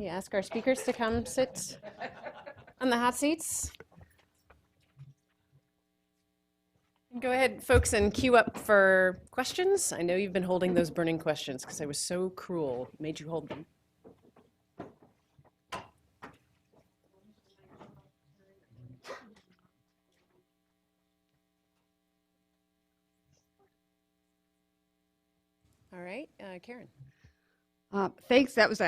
We ask our speakers to come sit on the hot seats. Go ahead, folks, and queue up for questions. I know you've been holding those burning questions because I was so cruel, made you hold them. All right, Karen. Thanks. That was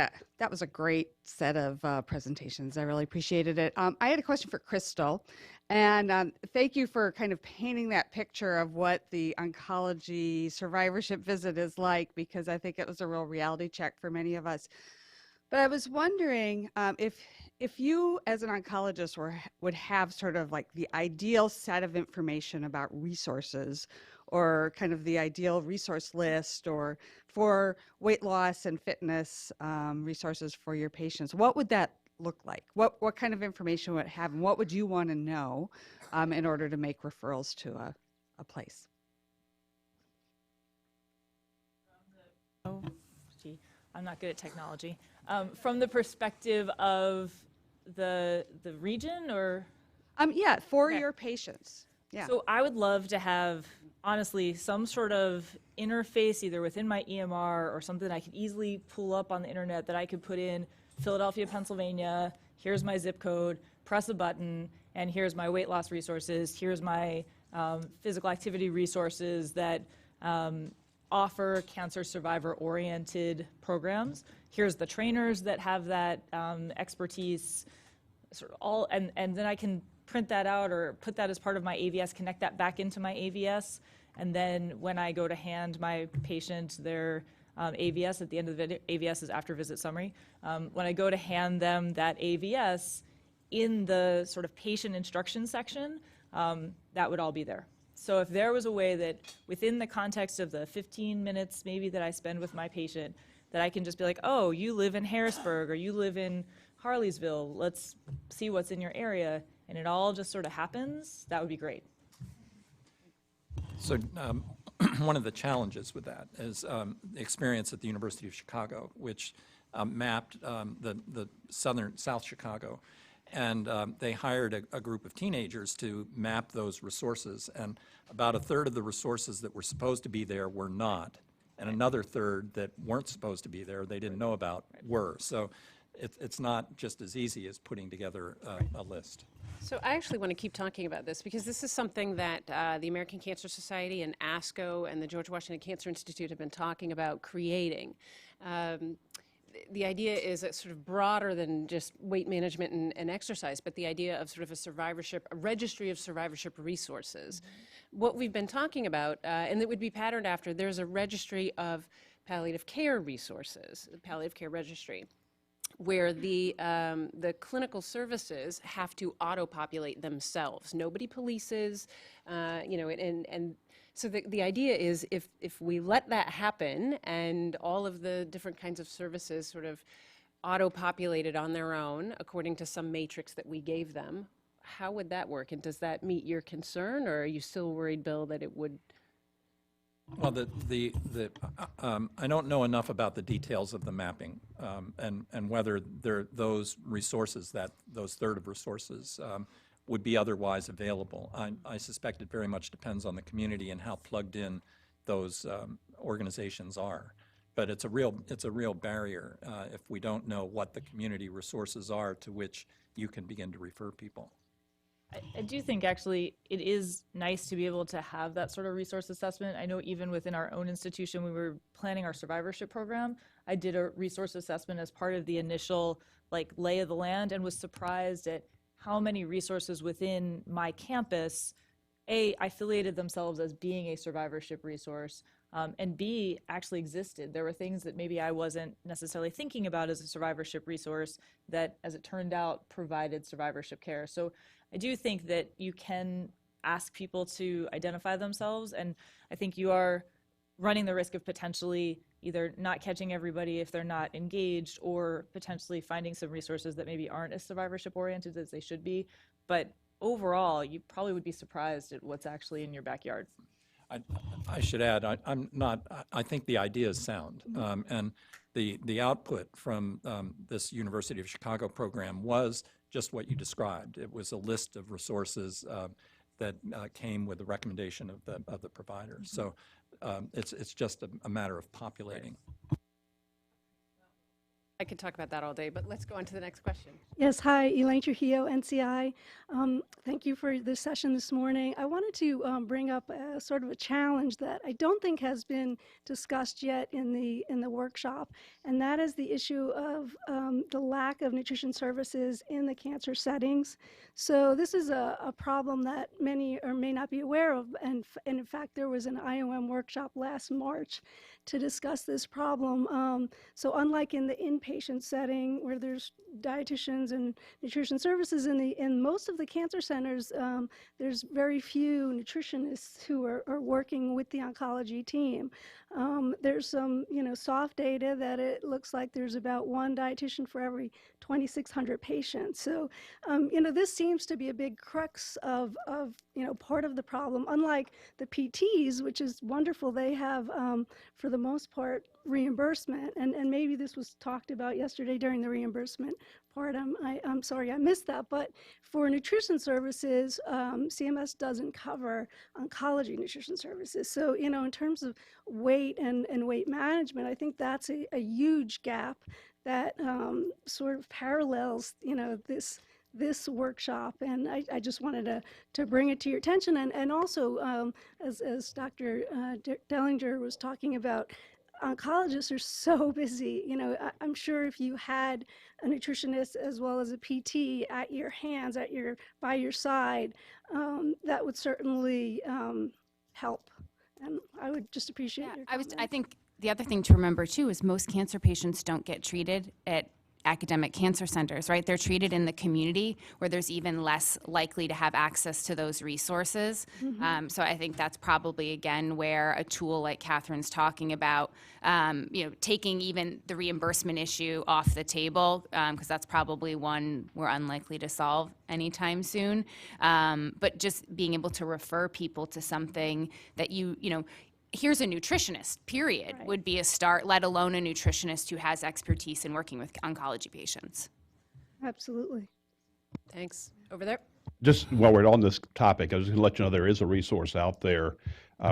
a great set of presentations. I really appreciated it. I had a question for Crystal, and thank you for kind of painting that picture of what the oncology survivorship visit is like, because I think it was a real reality check for many of us. But I was wondering if you, as an oncologist, would have sort of like the ideal set of information about resources, or kind of the ideal resource list, or for weight loss and fitness resources for your patients. What would that look like? What kind of information would it have, and what would you want to know in order to make referrals to a place? Oh, gee, I'm not good at technology. From the perspective of the region, or? Yeah, for Okay. your patients. Yeah. So I would love to have, honestly, some sort of interface either within my EMR or something I could easily pull up on the internet that I could put in Philadelphia, Pennsylvania, here's my zip code, press a button, and here's my weight loss resources, here's my physical activity resources that offer cancer survivor-oriented programs. Here's the trainers that have that expertise, sort of all, and then I can print that out or put that as part of my AVS, connect that back into my AVS, and then when I go to hand my patient their AVS at the end of the video, AVS is after visit summary, when I go to hand them that AVS, in the sort of patient instruction section, that would all be there. So if there was a way that within the context of the 15 minutes maybe that I spend with my patient, that I can just be like, oh, you live in Harrisburg or you live in Harleysville, let's see what's in your area, and it all just sort of happens, that would be great. So one of the challenges with that is the experience at the University of Chicago, which mapped the South Chicago, and they hired a group of teenagers to map those resources, and about a third of the resources that were supposed to be there were not, and another third that weren't supposed to be there, they didn't know about, were. So it's not just as easy as putting together a list. So I actually want to keep talking about this because this is something that the American Cancer Society and ASCO and the George Washington Cancer Institute have been talking about creating. The idea is sort of broader than just weight management and exercise, but the idea of sort of a registry of survivorship resources. Mm-hmm. What we've been talking about, and that would be patterned after, there's a registry of palliative care resources, the palliative care registry, where the clinical services have to auto-populate themselves. Nobody polices, and so the idea is if we let that happen and all of the different kinds of services sort of auto-populated on their own according to some matrix that we gave them, how would that work? And does that meet your concern, or are you still worried, Bill, that it would? Well, I don't know enough about the details of the mapping and whether those resources, those third of resources, would be otherwise available. I suspect it very much depends on the community and how plugged in those organizations are. But it's a real barrier if we don't know what the community resources are to which you can begin to refer people. I do think actually it is nice to be able to have that sort of resource assessment. I know even within our own institution, when we were planning our survivorship program, I did a resource assessment as part of the initial lay of the land, and was surprised at how many resources within my campus, A, affiliated themselves as being a survivorship resource, and B, actually existed. There were things that maybe I wasn't necessarily thinking about as a survivorship resource that, as it turned out, provided survivorship care. So I do think that you can ask people to identify themselves, and I think you are running the risk of potentially either not catching everybody if they're not engaged, or potentially finding some resources that maybe aren't as survivorship oriented as they should be. But overall, you probably would be surprised at what's actually in your backyard. I should add, I think the idea is sound, and the output from this University of Chicago program was just what you described. It was a list of resources that came with the recommendation of the provider. So it's just a matter of populating. I could talk about that all day, but let's go on to the next question. Yes, hi, Elaine Trujillo, NCI. Thank you for this session this morning. I wanted to bring up a sort of a challenge that I don't think has been discussed yet in the workshop, and that is the issue of the lack of nutrition services in the cancer settings. So this is a problem that many or may not be aware of, and in fact, there was an IOM workshop last March to discuss this problem. So unlike in the inpatient setting where there's dietitians and nutrition services, in most of the cancer centers, there's very few nutritionists who are working with the oncology team. There's some, soft data that it looks like there's about one dietitian for every 2,600 patients. So, this seems to be a big crux of part of the problem. Unlike the PTs, which is wonderful, they have, for the most part, reimbursement, and maybe this was talked about yesterday during the reimbursement part. I'm sorry I missed that, but for nutrition services, CMS doesn't cover oncology nutrition services. So, in terms of weight and weight management, I think that's a huge gap that sort of parallels, this workshop, and I just wanted to bring it to your attention, and also as Dr. Denlinger was talking about, oncologists are so busy. I'm sure if you had a nutritionist as well as a PT at your hands, by your side, that would certainly help. And I would just appreciate your comments. I think the other thing to remember too is most cancer patients don't get treated at academic cancer centers, right? They're treated in the community where there's even less likely to have access to those resources. So I think that's probably, again, where a tool like Catherine's talking about, taking even the reimbursement issue off the table, because that's probably one we're unlikely to solve anytime soon. But just being able to refer people to something that here's a nutritionist, period, Right. would be a start, let alone a nutritionist who has expertise in working with oncology patients. Absolutely. Thanks. Over there. Just while we're on this topic, I was going to let you know there is a resource out there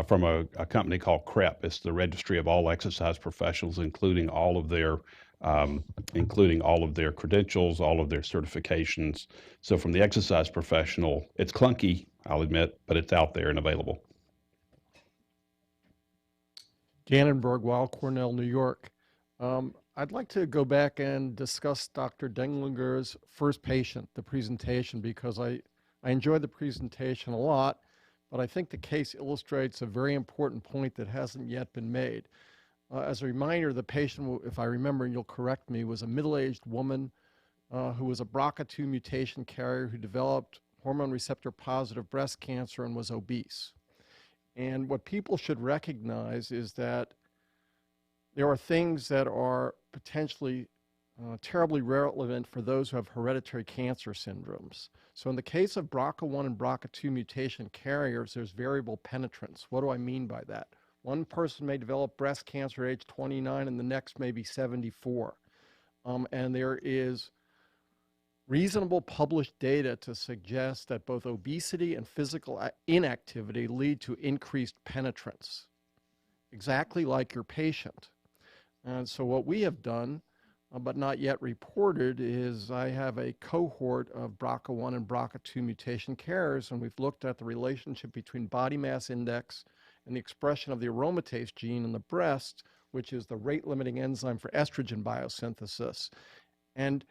from a company called CREP. It's the Registry of All Exercise Professionals, including all of their credentials, all of their certifications. So from the exercise professional, it's clunky, I'll admit, but it's out there and available. Gannonburg, Weill Cornell, New York. I'd like to go back and discuss Dr. Denlinger's first patient, the presentation, because I enjoyed the presentation a lot, but I think the case illustrates a very important point that hasn't yet been made. As a reminder, the patient, if I remember, and you'll correct me, was a middle-aged woman who was a BRCA2 mutation carrier who developed hormone receptor positive breast cancer and was obese. And what people should recognize is that there are things that are potentially terribly relevant for those who have hereditary cancer syndromes. So in the case of BRCA1 and BRCA2 mutation carriers, there's variable penetrance. What do I mean by that? One person may develop breast cancer at age 29 and the next may be 74. And there is reasonable published data to suggest that both obesity and physical inactivity lead to increased penetrance, exactly like your patient. And so what we have done, but not yet reported, is I have a cohort of BRCA1 and BRCA2 mutation carriers, and we've looked at the relationship between body mass index and the expression of the aromatase gene in the breast, which is the rate-limiting enzyme for estrogen biosynthesis. And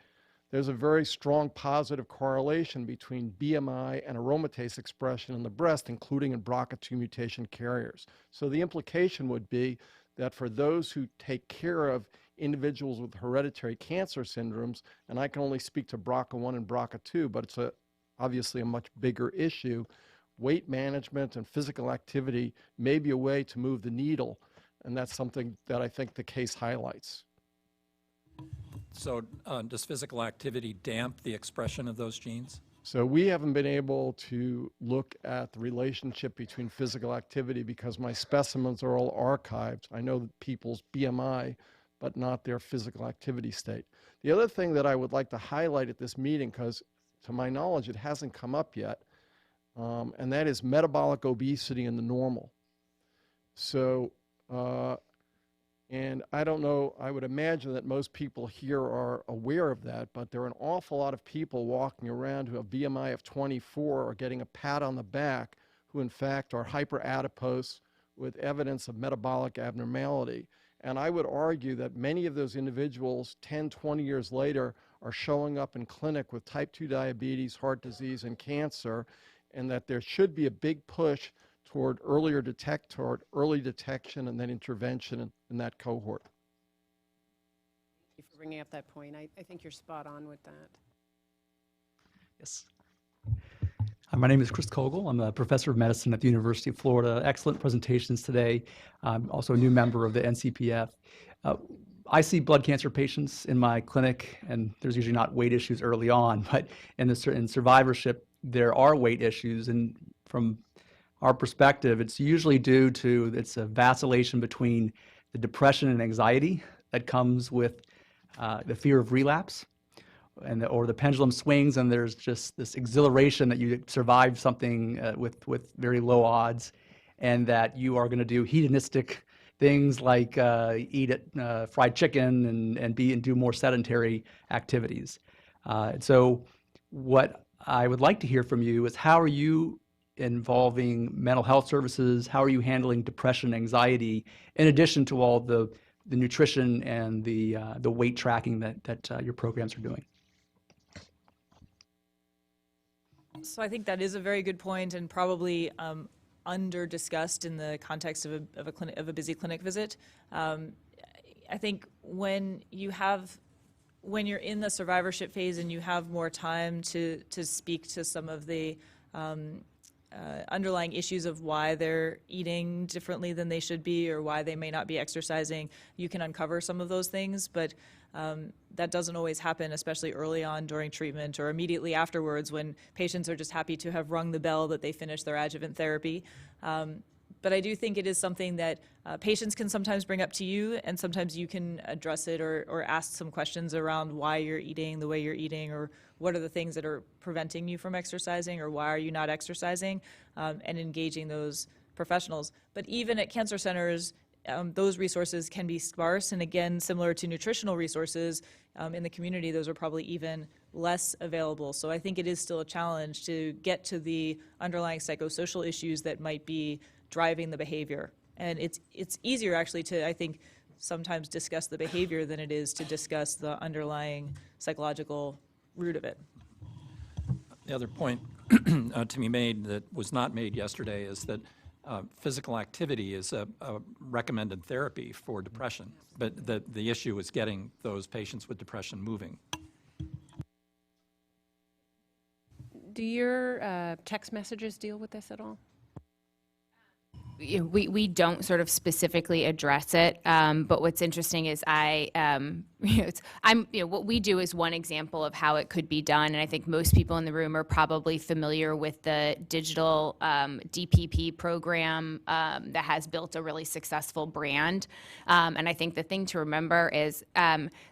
there's a very strong positive correlation between BMI and aromatase expression in the breast, including in BRCA2 mutation carriers. So the implication would be that for those who take care of individuals with hereditary cancer syndromes, and I can only speak to BRCA1 and BRCA2, but it's obviously a much bigger issue, weight management and physical activity may be a way to move the needle, and that's something that I think the case highlights. So does physical activity damp the expression of those genes? So we haven't been able to look at the relationship between physical activity because my specimens are all archived. I know that people's BMI, but not their physical activity state. The other thing that I would like to highlight at this meeting, because to my knowledge it hasn't come up yet, and that is metabolic obesity in the normal. So, and I don't know, I would imagine that most people here are aware of that, but there are an awful lot of people walking around who have BMI of 24 or getting a pat on the back who in fact are hyperadipose with evidence of metabolic abnormality. And I would argue that many of those individuals 10, 20 years later are showing up in clinic with type 2 diabetes, heart disease, and cancer, and that there should be a big push toward early detection and then intervention in that cohort. Thank you for bringing up that point. I think you're spot on with that. Yes. My name is Chris Kogel. I'm a professor of medicine at the University of Florida. Excellent presentations today. I'm also a new member of the NCPF. I see blood cancer patients in my clinic, and there's usually not weight issues early on, but in survivorship, there are weight issues. And from our perspective, it's usually due to a vacillation between the depression and anxiety that comes with the fear of relapse, or the pendulum swings, and there's just this exhilaration that you survived something with very low odds, and that you are going to do hedonistic things like eat fried chicken and do more sedentary activities. So what I would like to hear from you is, how are you involving mental health services? How are you handling depression, anxiety, in addition to all the nutrition and the weight tracking that your programs are doing? So I think that is a very good point, and probably under discussed in the context of a busy clinic visit. I think when you're in the survivorship phase and you have more time to speak to some of the underlying issues of why they're eating differently than they should be, or why they may not be exercising, you can uncover some of those things. But that doesn't always happen, especially early on during treatment or immediately afterwards, when patients are just happy to have rung the bell that they finished their adjuvant therapy. But I do think it is something that patients can sometimes bring up to you, and sometimes you can address it or ask some questions around why you're eating the way you're eating, or what are the things that are preventing you from exercising, or why are you not exercising, and engaging those professionals. But even at cancer centers, those resources can be sparse, and again, similar to nutritional resources, in the community, those are probably even less available. So I think it is still a challenge to get to the underlying psychosocial issues that might be driving the behavior. And it's easier actually to, I think, sometimes discuss the behavior than it is to discuss the underlying psychological root of it. The other point to be made that was not made yesterday is that physical activity is a recommended therapy for depression, but the issue is getting those patients with depression moving. Do your text messages deal with this at all? We don't sort of specifically address it, but what's interesting is what we do is one example of how it could be done, and I think most people in the room are probably familiar with the digital DPP program that has built a really successful brand. And I think the thing to remember is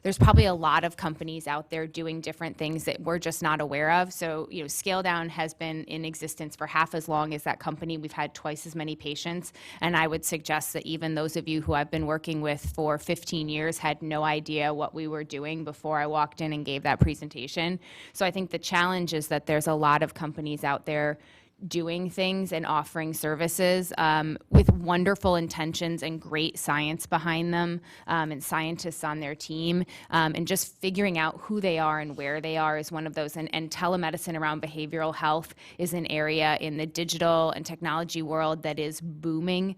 there's probably a lot of companies out there doing different things that we're just not aware of. So, Scale Down has been in existence for half as long as that company. We've had twice as many patients. And I would suggest that even those of you who I've been working with for 15 years had no idea what we were doing before I walked in and gave that presentation. So I think the challenge is that there's a lot of companies out there doing things and offering services with wonderful intentions and great science behind them, and scientists on their team, and just figuring out who they are and where they are is one of those. And telemedicine around behavioral health is an area in the digital and technology world that is booming,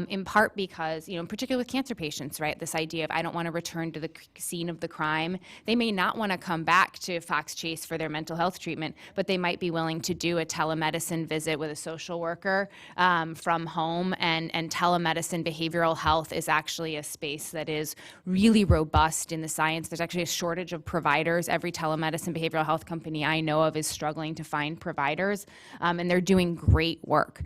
in part because, particularly with cancer patients, right? This idea of, I don't want to return to the scene of the crime. They may not want to come back to Fox Chase for their mental health treatment, but they might be willing to do a telemedicine in-person visit with a social worker from home, and telemedicine behavioral health is actually a space that is really robust in the science. There's actually a shortage of providers. Every telemedicine behavioral health company I know of is struggling to find providers, and they're doing great work.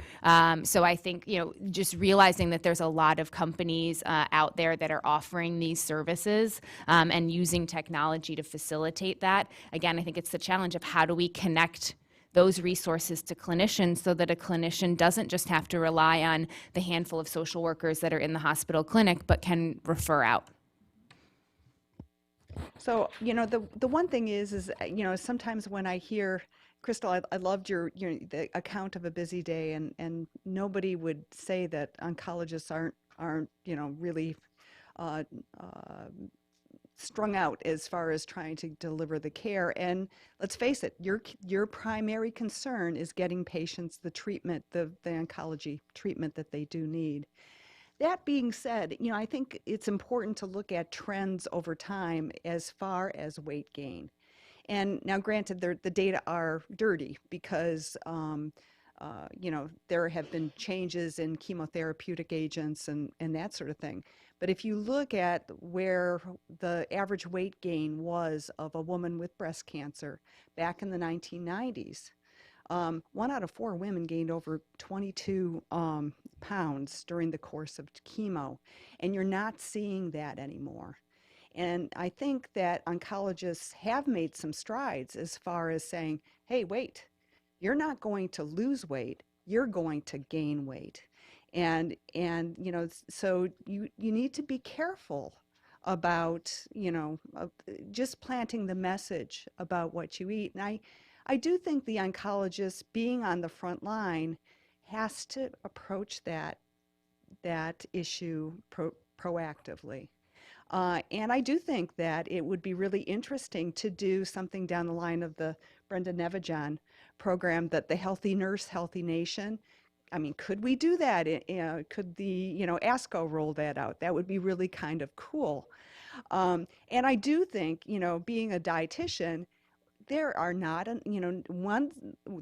So I think, just realizing that there's a lot of companies out there that are offering these services and using technology to facilitate that. Again, I think it's the challenge of how do we connect those resources to clinicians so that a clinician doesn't just have to rely on the handful of social workers that are in the hospital clinic, but can refer out. So, the one thing is, sometimes when I hear, Crystal, I loved the account of a busy day, and nobody would say that oncologists aren't really strung out as far as trying to deliver the care. And let's face it, your primary concern is getting patients the treatment, the oncology treatment that they do need. That being said, I think it's important to look at trends over time as far as weight gain. And now, granted, the data are dirty because, there have been changes in chemotherapeutic agents and that sort of thing. But if you look at where the average weight gain was of a woman with breast cancer back in the 1990s, 1 out of 4 women gained over 22 pounds during the course of chemo, and you're not seeing that anymore. And I think that oncologists have made some strides as far as saying, hey, wait, you're not going to lose weight, you're going to gain weight. And so you need to be careful about, just planting the message about what you eat. And I do think the oncologist being on the front line has to approach that issue proactively. And I do think that it would be really interesting to do something down the line of the Brenda Nevijan program, that the Healthy Nurse, Healthy Nation. I mean, could we do that? Could the, ASCO roll that out? That would be really kind of cool. And I do think, being a dietitian, there are not,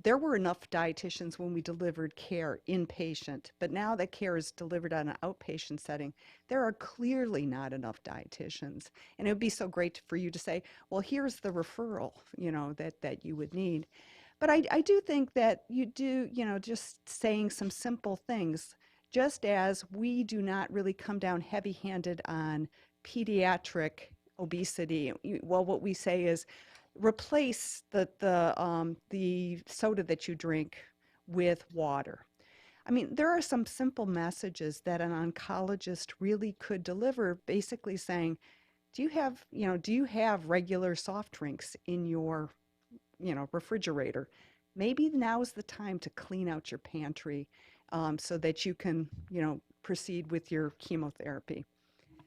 there were enough dietitians when we delivered care inpatient, but now that care is delivered on an outpatient setting, there are clearly not enough dietitians. And it would be so great for you to say, well, here's the referral, that you would need. But I do think that you do, just saying some simple things, just as we do not really come down heavy-handed on pediatric obesity. Well, what we say is, replace the soda that you drink with water. I mean, there are some simple messages that an oncologist really could deliver, basically saying, do you have regular soft drinks in your, refrigerator? Maybe now is the time to clean out your pantry so that you can, proceed with your chemotherapy.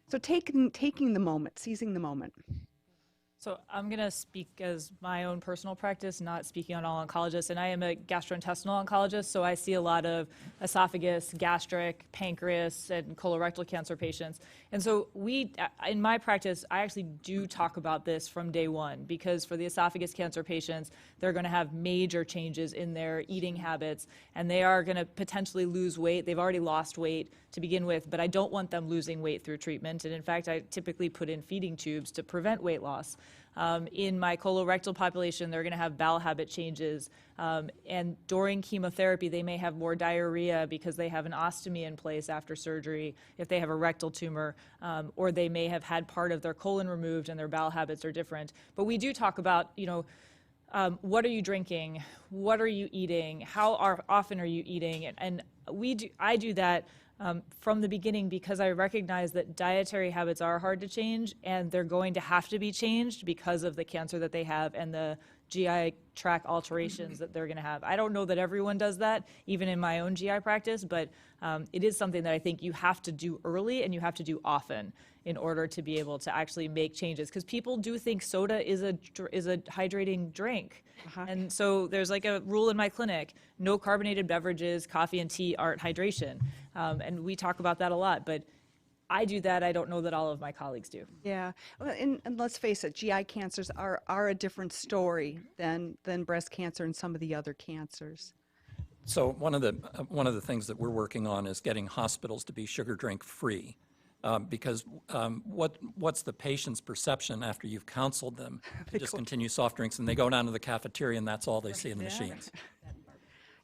So taking the moment, seizing the moment. So I'm going to speak as my own personal practice, not speaking on all oncologists. And I am a gastrointestinal oncologist, so I see a lot of esophagus, gastric, pancreas, and colorectal cancer patients. And so in my practice, I actually do talk about this from day one, because for the esophagus cancer patients, they're going to have major changes in their eating habits, and they are going to potentially lose weight. They've already lost weight to begin with, but I don't want them losing weight through treatment. And in fact, I typically put in feeding tubes to prevent weight loss. In my colorectal population, they're going to have bowel habit changes. And during chemotherapy, they may have more diarrhea because they have an ostomy in place after surgery if they have a rectal tumor, or they may have had part of their colon removed and their bowel habits are different. But we do talk about, what are you drinking? What are you eating? How often are you eating? And I do that from the beginning, because I recognize that dietary habits are hard to change, and they're going to have to be changed because of the cancer that they have and the GI tract alterations that they're going to have. I don't know that everyone does that, even in my own GI practice, but it is something that I think you have to do early and you have to do often in order to be able to actually make changes. Because people do think soda is a hydrating drink. And so there's like a rule in my clinic: no carbonated beverages, coffee and tea aren't hydration. And we talk about that a lot, but I do that. I don't know that all of my colleagues do. Yeah, and let's face it, GI cancers are a different story than breast cancer and some of the other cancers. So one of the things that we're working on is getting hospitals to be sugar drink free. Because what's the patient's perception after you've counseled them to discontinue soft drinks, and they go down to the cafeteria and that's all they see in the machines?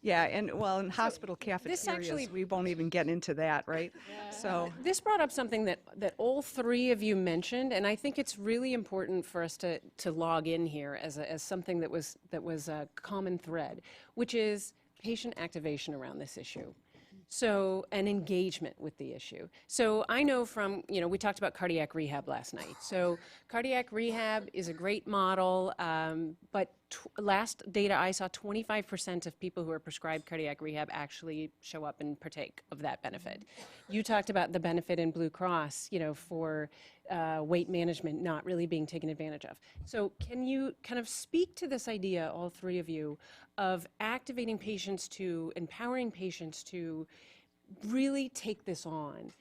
Yeah, and well, in hospital cafeterias, actually- we won't even get into that, right? So, This brought up something that all three of you mentioned, and I think it's really important for us to log in here as something that was a common thread, which is patient activation around this issue. So, an engagement with the issue. So I know from, we talked about cardiac rehab last night. So cardiac rehab is a great model, but last data I saw, 25% of people who are prescribed cardiac rehab actually show up and partake of that benefit. You talked about the benefit in Blue Cross, for weight management not really being taken advantage of. So can you kind of speak to this idea, all three of you, of activating patients empowering patients to really take this on?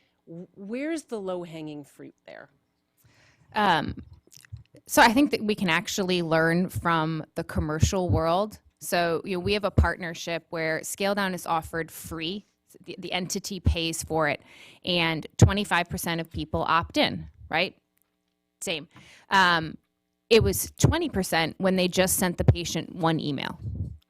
Where's the low-hanging fruit there? So I think that we can actually learn from the commercial world. So we have a partnership where Scale Down is offered free. The entity pays for it, and 25% of people opt in, right? Same. It was 20% when they just sent the patient one email,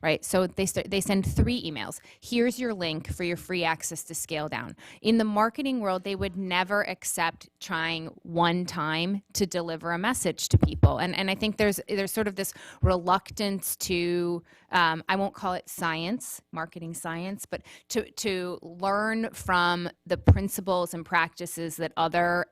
right? So they send 3 emails. Here's your link for your free access to Scale Down. In the marketing world, they would never accept trying one time to deliver a message to people. And I think there's sort of this reluctance to, I won't call it science, marketing science, but to learn from the principles and practices that other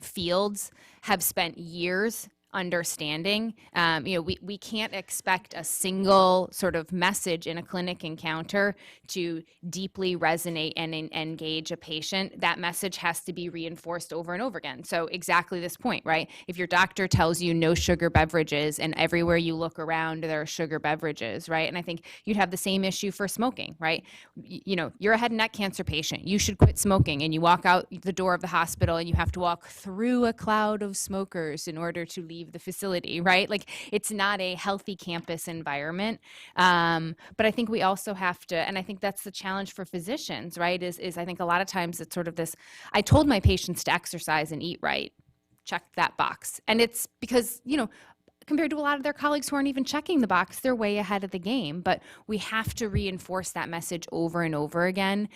fields have spent years understanding. We can't expect a single sort of message in a clinic encounter to deeply resonate and engage a patient. That message has to be reinforced over and over again. So exactly this point, right? If your doctor tells you no sugar beverages and everywhere you look around there are sugar beverages, right? And I think you'd have the same issue for smoking, right? You're a head and neck cancer patient. You should quit smoking, and you walk out the door of the hospital and you have to walk through a cloud of smokers in order to leave the facility, right? Like, it's not a healthy campus environment. But I think we also have to, and I think that's the challenge for physicians, right? Is I think a lot of times it's sort of this, I told my patients to exercise and eat right. Check that box. And it's because, compared to a lot of their colleagues who aren't even checking the box, they're way ahead of the game. But we have to reinforce that message over and over again.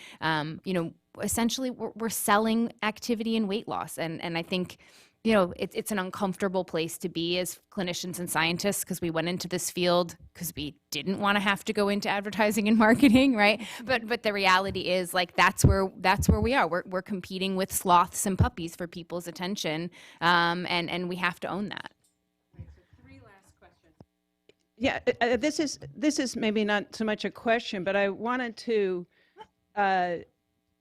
Essentially, we're selling activity and weight loss. And I think, it's an uncomfortable place to be as clinicians and scientists, because we went into this field because we didn't want to have to go into advertising and marketing, right? But the reality is, like, that's where we are. We're competing with sloths and puppies for people's attention, and we have to own that. Three last questions. Yeah, this is maybe not so much a question, but I wanted to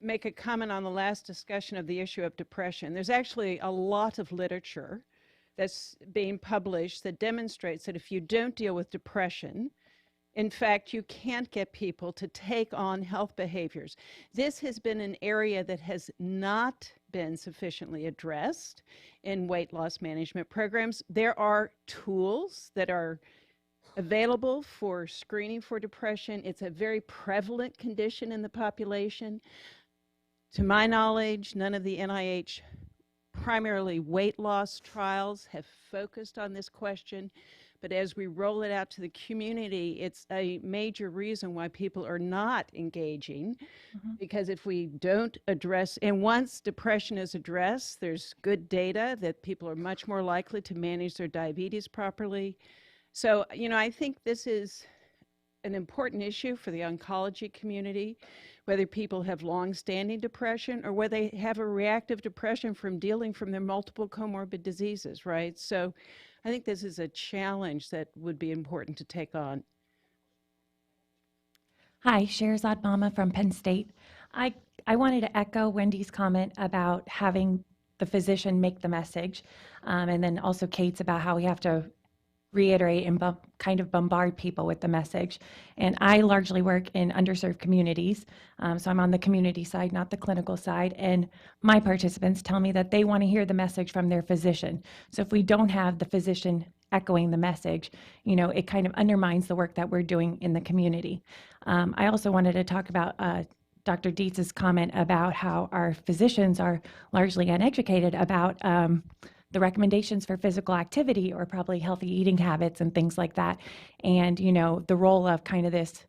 make a comment on the last discussion of the issue of depression. There's actually a lot of literature that's being published that demonstrates that if you don't deal with depression, in fact, you can't get people to take on health behaviors. This has been an area that has not been sufficiently addressed in weight loss management programs. There are tools that are available for screening for depression. It's a very prevalent condition in the population. To my knowledge, none of the NIH primarily weight loss trials have focused on this question, but as we roll it out to the community, it's a major reason why people are not engaging, because if we don't address, and once depression is addressed, there's good data that people are much more likely to manage their diabetes properly. So, I think this is an important issue for the oncology community, whether people have long-standing depression or whether they have a reactive depression from dealing from their multiple comorbid diseases, right? So I think this is a challenge that would be important to take on. Hi, Sherzad Mama from Penn State. I wanted to echo Wendy's comment about having the physician make the message, and then also Kate's about how we have to reiterate and kind of bombard people with the message. And I largely work in underserved communities, so I'm on the community side, not the clinical side, and my participants tell me that they want to hear the message from their physician. So if we don't have the physician echoing the message, it kind of undermines the work that we're doing in the community. I also wanted to talk about Dr. Dietz's comment about how our physicians are largely uneducated about the recommendations for physical activity or probably healthy eating habits and things like that. And, the role of kind of this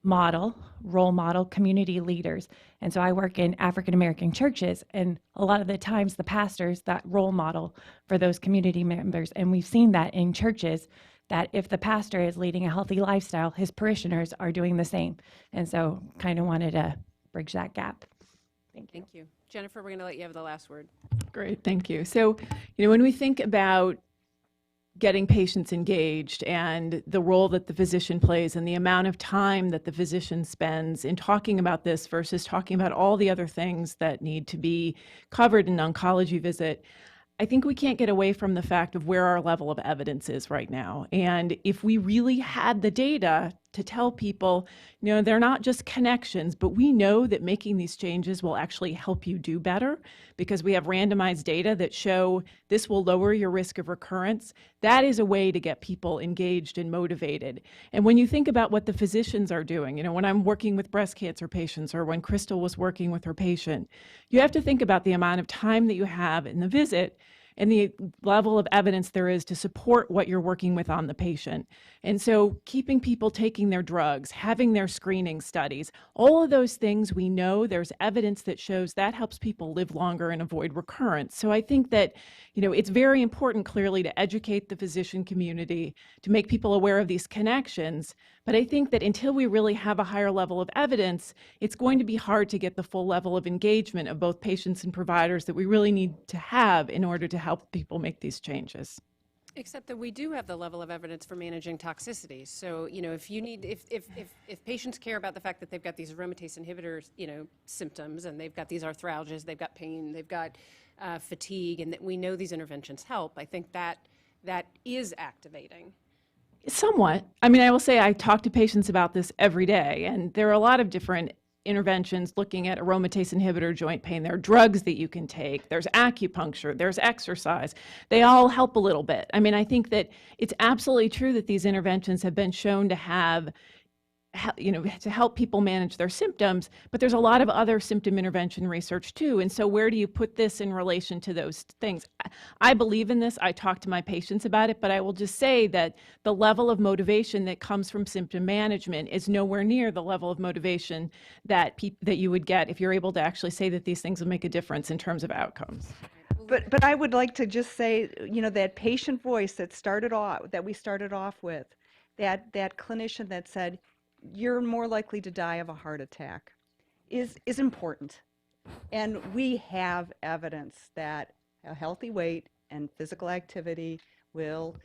role model community leaders. And so I work in African American churches, and a lot of the times the pastors that role model for those community members. And we've seen that in churches, that if the pastor is leading a healthy lifestyle, his parishioners are doing the same. And so kind of wanted to bridge that gap. Thank you. Jennifer, we're going to let you have the last word. Great, thank you. So, when we think about getting patients engaged and the role that the physician plays and the amount of time that the physician spends in talking about this versus talking about all the other things that need to be covered in an oncology visit, I think we can't get away from the fact of where our level of evidence is right now. And if we really had the data to tell people, they're not just connections, but we know that making these changes will actually help you do better because we have randomized data that show this will lower your risk of recurrence. That is a way to get people engaged and motivated. And when you think about what the physicians are doing, when I'm working with breast cancer patients or when Crystal was working with her patient, you have to think about the amount of time that you have in the visit and the level of evidence there is to support what you're working with on the patient. And so keeping people taking their drugs, having their screening studies, all of those things we know there's evidence that shows that helps people live longer and avoid recurrence. So I think that, it's very important clearly to educate the physician community, to make people aware of these connections. But I think that until we really have a higher level of evidence, it's going to be hard to get the full level of engagement of both patients and providers that we really need to have in order to help people make these changes. Except that we do have the level of evidence for managing toxicities. So, if patients care about the fact that they've got these aromatase inhibitors, symptoms, and they've got these arthralgias, they've got pain, they've got fatigue, and that we know these interventions help, I think that is activating. Somewhat. I will say I talk to patients about this every day, and there are a lot of different interventions looking at aromatase inhibitor joint pain. There are drugs that you can take. There's acupuncture. There's exercise. They all help a little bit. I think that it's absolutely true that these interventions have been shown to have to help people manage their symptoms, but there's a lot of other symptom intervention research too. And so where do you put this in relation to those things? I believe in this. I talk to my patients about it, but I will just say that the level of motivation that comes from symptom management is nowhere near the level of motivation that you would get if you're able to actually say that these things will make a difference in terms of outcomes. But I would like to just say, that patient voice that we started off with, that clinician that said, you're more likely to die of a heart attack is important. And we have evidence that a healthy weight and physical activity is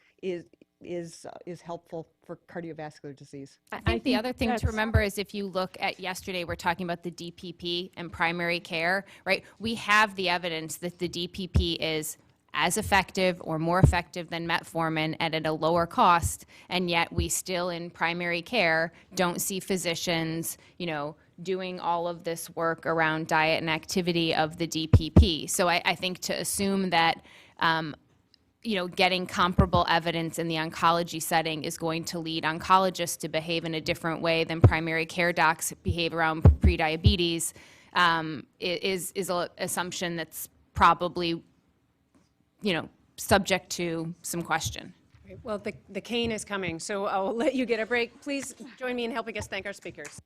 helpful for cardiovascular disease. I think the other thing to remember is if you look at yesterday, we're talking about the DPP and primary care, right? We have the evidence that the DPP is as effective or more effective than metformin and at a lower cost, and yet we still in primary care don't see physicians, doing all of this work around diet and activity of the DPP. So I think to assume that, getting comparable evidence in the oncology setting is going to lead oncologists to behave in a different way than primary care docs behave around prediabetes is an assumption that's probably subject to some question. Well, the cane is coming, so I'll let you get a break. Please join me in helping us thank our speakers.